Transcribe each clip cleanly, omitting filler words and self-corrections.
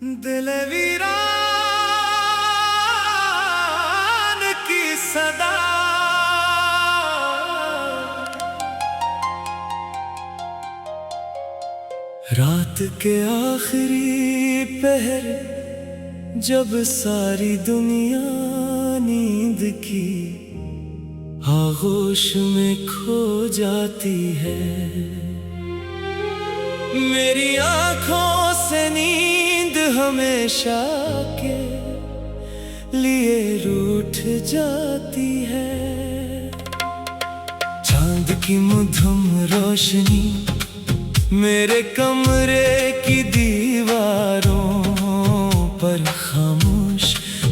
दिल वीरान की सदा रात के आखिरी पहर जब सारी दुनिया नींद की आगोश में खो जाती है, मेरी आंखों से नींद हमेशा के लिए रूठ जाती है। चांद की मधुम रोशनी मेरे कमरे की दीवारों पर खामोश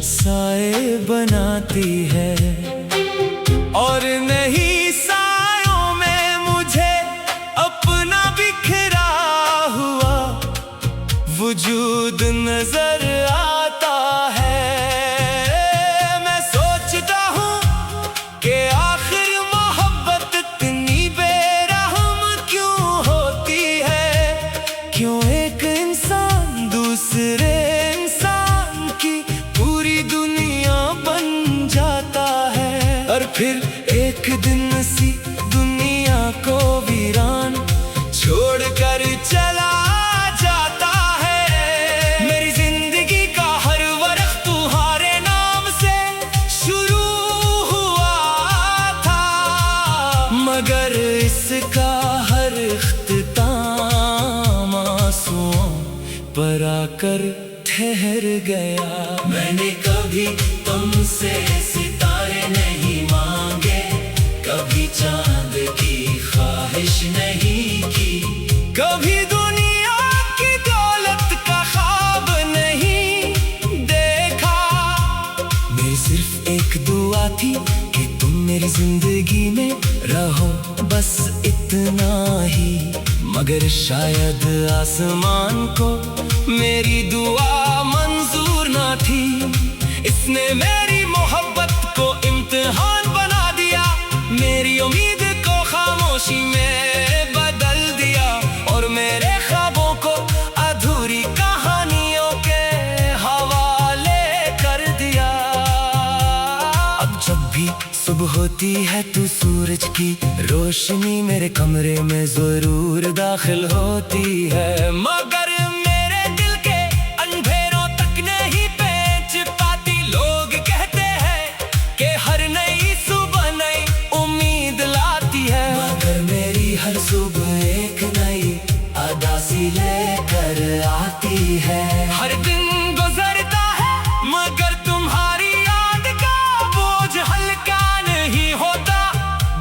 साए बनाती है, और नहीं सायों में मुझे अपना बिखरा हुआ वजूद नजर आता है। मैं सोचता हूँ कि आखिर मोहब्बत इतनी बेरहम क्यों होती है, क्यों एक इंसान दूसरे इंसान की पूरी दुनिया बन जाता है, और फिर एक दिन सी दुनिया को वीरान छोड़कर चला जाता है। मेरी जिंदगी का हर वर्ष तुम्हारे नाम से शुरू हुआ था, मगर इसका हर इख्तिताम आंसुओं पर आकर ठहर गया। मैंने कभी तुमसे सितारे नहीं मांगे, कभी चांद की ख्वाहिश नहीं की, कभी दुनिया की दौलत का ख्वाब नहीं देखा। मेरी सिर्फ एक दुआ थी कि तुम मेरी जिंदगी में रहो, बस इतना ही, मगर शायद आसमान को मेरी दुआ मंजूर ना थी। इसने मेरी मोहब्बत को इम्तिहान बना दिया, मेरी उम्मीद को खामोशी में बदल दिया, और मेरे ख्वाबों को अधूरी कहानियों के हवाले कर दिया। अब जब भी सुबह होती है तो सूरज की रोशनी मेरे कमरे में जरूर दाखिल होती है, मगर मेरे दिल के अंधेरों तक नहीं पहुंच पाती। लोग कहते हैं कि हर नई सुबह नई उम्मीद लाती है, मगर मेरी हर सुबह एक नई अदासी लेकर आती है। हर दिन गुजरता है मगर तुम्हारी याद का बोझ हल्का नहीं होता,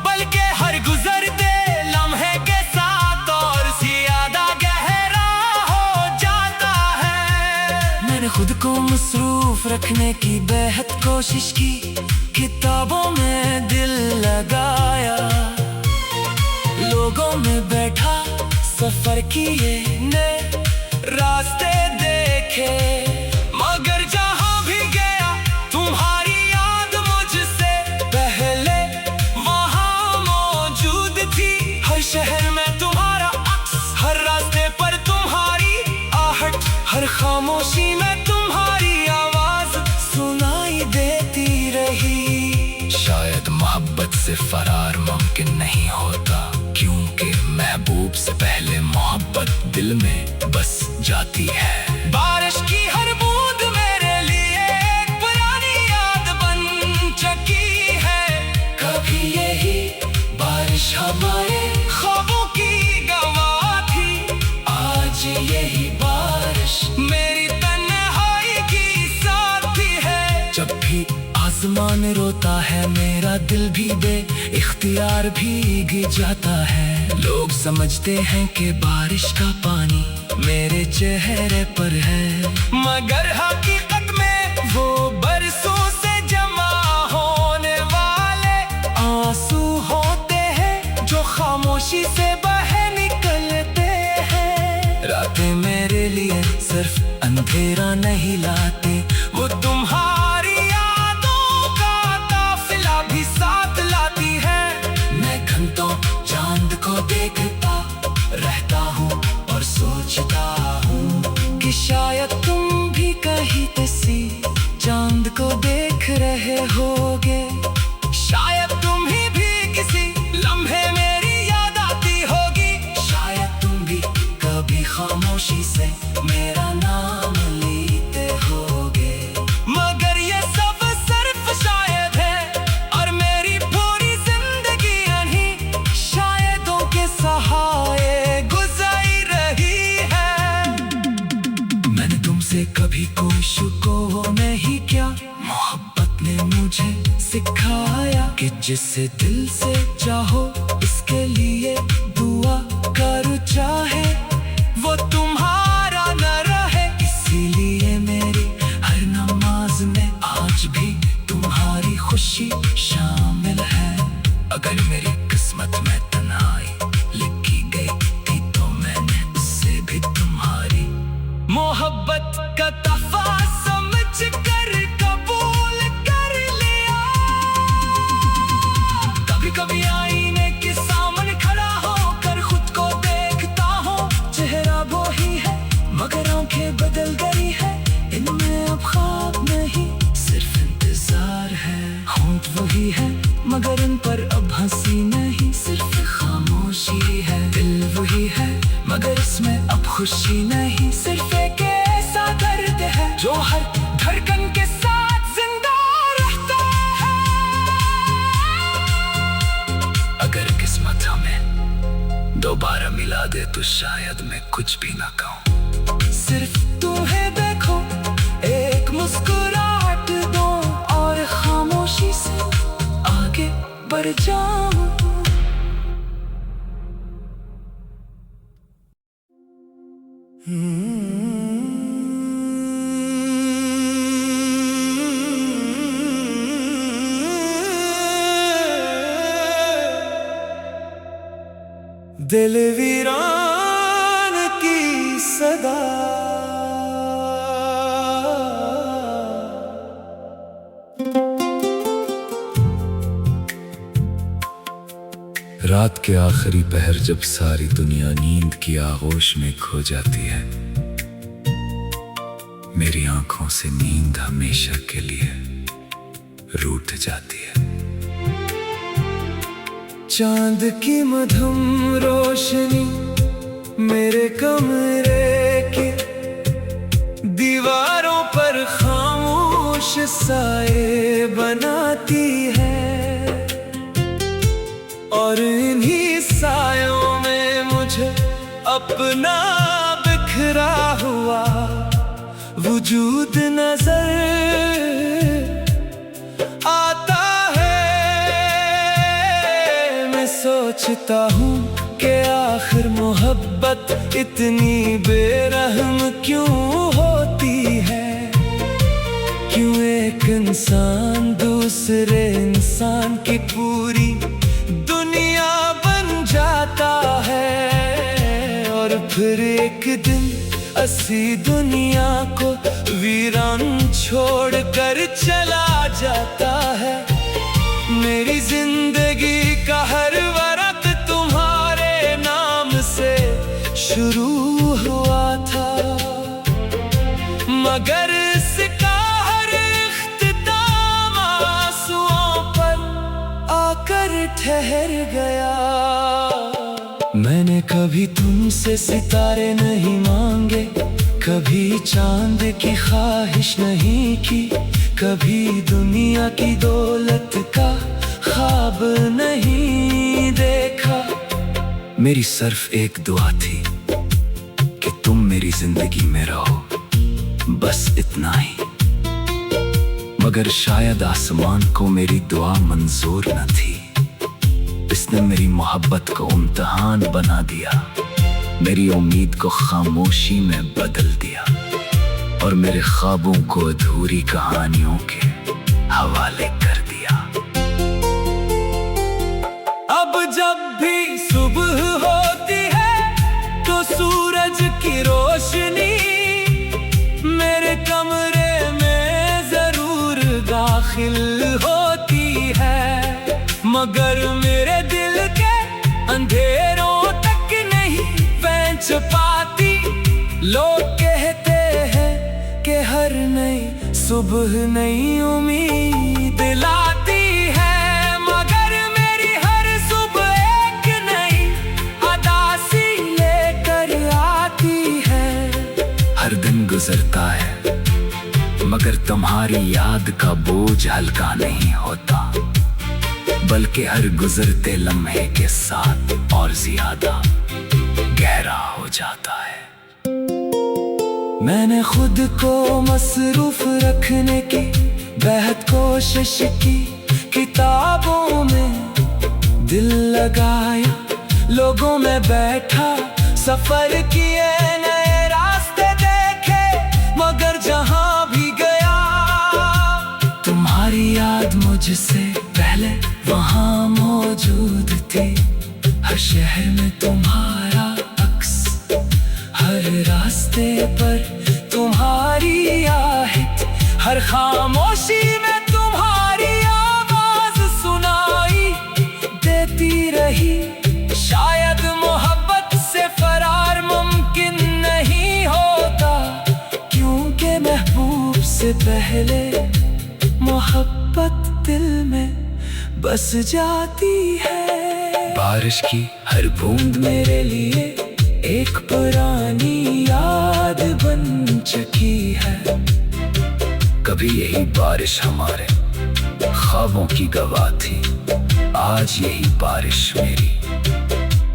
बल्कि हर गुजरते लम्हे के साथ और ज्यादा गहरा हो जाता है। मैंने खुद को मसरूफ रखने की बेहद कोशिश की, किताबों में दिल लगाया, लोगों में बैठा सफर किए, नए रास्ते देखे, मगर जहां भी गया तुम्हारी याद मुझसे पहले वहां मौजूद थी। हर शहर में तुम्हारा अक्स, हर रास्ते पर तुम्हारी आहट, हर खामोशी में तुम्हारी आवाज सुनाई देती रही। शायद मोहब्बत से फरार मुमकिन नहीं होता, क्योंकि महबूब से पहले मोहब्बत दिल में बस जाती है। बारिश की हर बूंद मेरे लिए एक पुरानी याद बन चुकी है, कभी यही बारिश हमारे ख्वाबों की गवाह थी, आज यही बारिश मेरी तन्हाई की साथी है। जब भी आसमान रोता है मेरा दिल भी इख्तियार भीग जाता है। लोग समझते हैं कि बारिश का पानी मेरे चेहरे पर है, मगर हकीकत में वो बरसों से जमा होने वाले आंसू होते हैं जो खामोशी से बह निकलते हैं। रातें मेरे लिए सिर्फ अंधेरा नहीं लाते, वो तुम्हारी यादों का काफिला भी साथ लाती है। मैं घंटों चांद को देखता रहता हूँ और सोचता हूँ कि शायद तुम रही सी चांद को देख रहे होगे। शायद तुम्हें भी किसी लम्हे मेरी याद आती होगी। शायद तुम भी कभी खामोशी से मेरा नाम लेते होगे। मगर ये सब सिर्फ शायद है और मेरी पूरी जिंदगी इन्हीं शायदों के सहारे गुजर रही है। मैंने तुमसे कभी कोई शिकवा नहीं किया। मोहब्बत ने मुझे सिखाया कि जिसे दिल से चाहो इसके लिए दुआ करो, चाहे वो तुम्हारा न रहे। इसीलिए मेरी हर नमाज में आज भी तुम्हारी खुशी शामिल है। अगर मेरी किस्मत में तन्हाई लिखी गई थी तो मैंने उससे भी तुम्हारी मोहब्बत का तोहफा समझ कर कबूल कर लिया। कभी कभी आईने के सामने खड़ा होकर खुद को देखता हूँ। चेहरा वो ही है मगर आंखें बदल गई है। इनमें अब ख्वाब नहीं सिर्फ इंतजार है। होंठ वही है मगर इन पर अब हंसी नहीं सिर्फ खामोशी है। दिल वही है मगर इसमें अब खुशी नहीं सिर्फ एक ऐसा दर्द है जो हर धड़कन के साथ जिंदा रहता है। अगर किस्मत हमें दोबारा मिला दे तो शायद मैं कुछ भी ना कहूँ। सिर्फ तुम्हें देखो, एक मुस्कुराहट दो और खामोशी से आगे बढ़ जाऊं। दिल वीरान की सदा रात के आखिरी पहर जब सारी दुनिया नींद की आगोश में खो जाती है, मेरी आंखों से नींद हमेशा के लिए रूठ जाती है। चांद की मधुम रोशनी मेरे कमरे की दीवारों पर खामोश साए बनाती है और इन्हीं सायों में मुझे अपना बिखरा हुआ वजूद नजर आता है। मैं सोचता हूँ कि आखिर मोहब्बत इतनी बेरहम क्यों होती है। क्यों एक इंसान दूसरे इंसान की पूरी दुनिया बन जाता है और फिर एक दिन ऐसी दुनिया को वीरान छोड़ कर चला जाता है। मेरी जिंदगी का हर वक्त तुम्हारे नाम से शुरू हुआ था मगर इसका हर इख्तिताम आंसुओं पर आकर ठहर गया। मैंने कभी तुमसे सितारे नहीं मांगे, कभी चांद की ख्वाहिश नहीं की, कभी दुनिया की दौलत का ख्वाब नहीं देखा। मेरी सिर्फ एक दुआ थी कि तुम मेरी जिंदगी में रहो, बस इतना ही। मगर शायद आसमान को मेरी दुआ मंजूर न थी। इसने मेरी मोहब्बत को इम्तिहान बना दिया, मेरी उम्मीद को खामोशी में बदल दिया और मेरे ख्वाबों को अधूरी कहानियों के हवाले कर दिया। अब जब भी सुबह होती है तो सूरज की रोशनी मेरे कमरे में जरूर दाखिल होती है मगर मेरे दिल के अंधेरों तक नहीं पहुंच पाती। लोग कहते हैं कि हर सुबह नई उम्मीद लाती है, मगर मेरी हर सुबह एक नई उदासी लेकर आती है। हर दिन गुजरता है मगर तुम्हारी याद का बोझ हल्का नहीं होता, बल्कि हर गुजरते लम्हे के साथ और ज्यादा गहरा हो जाता है। मैंने खुद को मसरूफ रखने की बेहद कोशिश की, किताबों में दिल लगाया, लोगों में बैठा, सफर किए, नए रास्ते देखे, मगर जहां भी गया तुम्हारी याद मुझसे पहले वहां मौजूद थी। हर शहर में तुम्हारा अक्स, हर रास्ते पर तुम्हारी आहट, हर खामोशी में तुम्हारी आवाज सुनाई देती रही। शायद मोहब्बत से फरार मुमकिन नहीं होता, क्योंकि महबूब से पहले मोहब्बत दिल में बस जाती है। बारिश की हर बूंद मेरे लिए एक पुरानी याद बन चुकी है। कभी यही बारिश हमारे ख्वाबों की गवाह थी, आज यही बारिश मेरी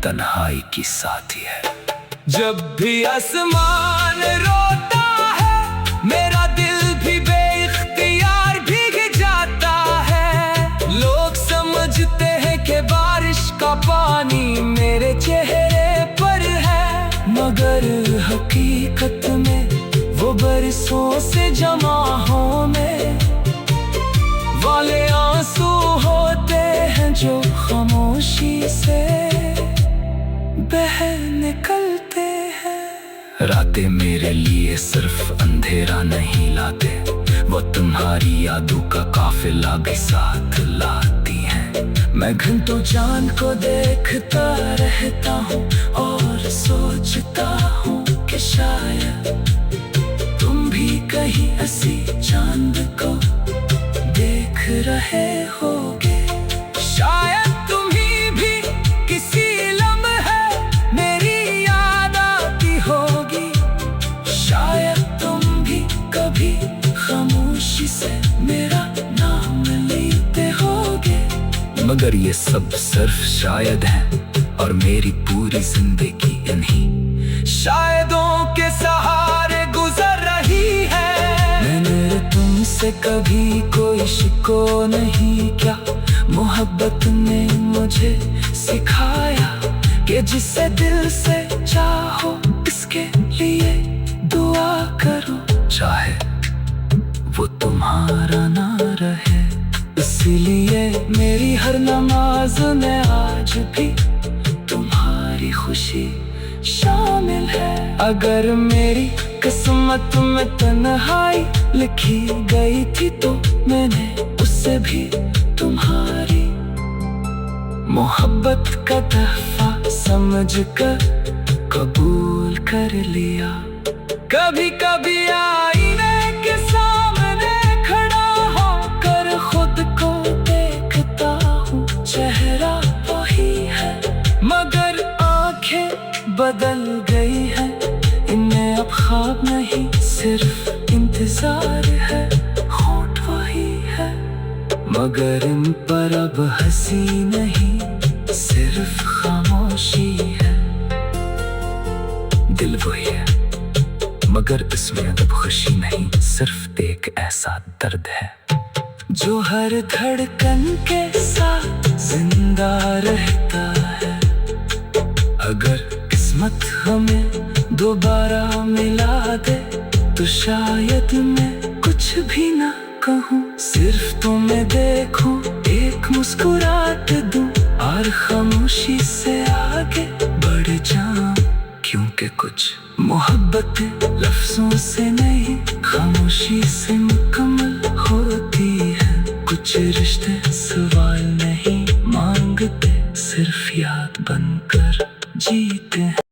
तन्हाई की साथी है। जब भी आसमान रोता है मेरा दिल भी बेइख्तियार भीग जाता है। लोग समझते हैं कि बारिश का पानी मेरे चेहरे पर है, मगर हकीकत में वो बरसों से जमा होने वाले आंसू होते हैं, जो खामोशी से बह निकलते हैं। रातें मेरे लिए सिर्फ अंधेरा नहीं लाते, वो तुम्हारी यादों का काफिला भी साथ लाती हैं। मैं घंटों चांद को देखता रहता हूँ और सोचता हूँ कि शायद तुम भी कहीं ऐसी चांद को देख रहे होगे। शायद तुम्ही भी किसी लम्हे मेरी याद आती होगी, शायद तुम भी कभी खामोशी से मेरा नाम लेते होगे। मगर ये सब सिर्फ शायद है, और मेरी पूरी जिंदगी इन्हीं शायदों के सहारे गुजर रही है। मैंने तुमसे कभी कोई शिको नहीं किया, मोहब्बत ने मुझे सिखाया कि जिसे दिल से चाहो इसके लिए दुआ करो, चाहे वो तुम्हारा ना रहे। इसलिए मेरी हर नमाज में आज भी तुम्हारी खुशी शामिल है। अगर मेरी किस्मत में तन्हाई लिखी गई थी तो मैंने उससे भी तुम्हारी मोहब्बत का तोहफा समझकर कबूल कर लिया। कभी कभी आईने के सामने खड़ा होकर खुद को देखता हूँ, चेहरा वही है मगर आंखें बदल गई हैं। इनमें अब ख्वाब नहीं सिर्फ इंतजार है, होंठ वही है मगर इन पर अब हंसी नहीं सिर्फ खामोशी है। दिल वही है मगर इसमें अब खुशी नहीं, सिर्फ एक ऐसा दर्द है जो हर धड़कन के साथ जिंदा रहता है। अगर किस्मत हमें दोबारा मिला दे तो शायद मैं कुछ भी ना कहूँ, सिर्फ तुम्हें देखूं, एक मुस्कुराहट दूं और खामोशी से आगे बढ़ जाऊं। क्योंकि कुछ मोहब्बत लफ्जों से नहीं खामोशी से मुकम्मल होती है। कुछ रिश्ते सवाल नहीं मांगते, सिर्फ याद बनकर जीते हैं।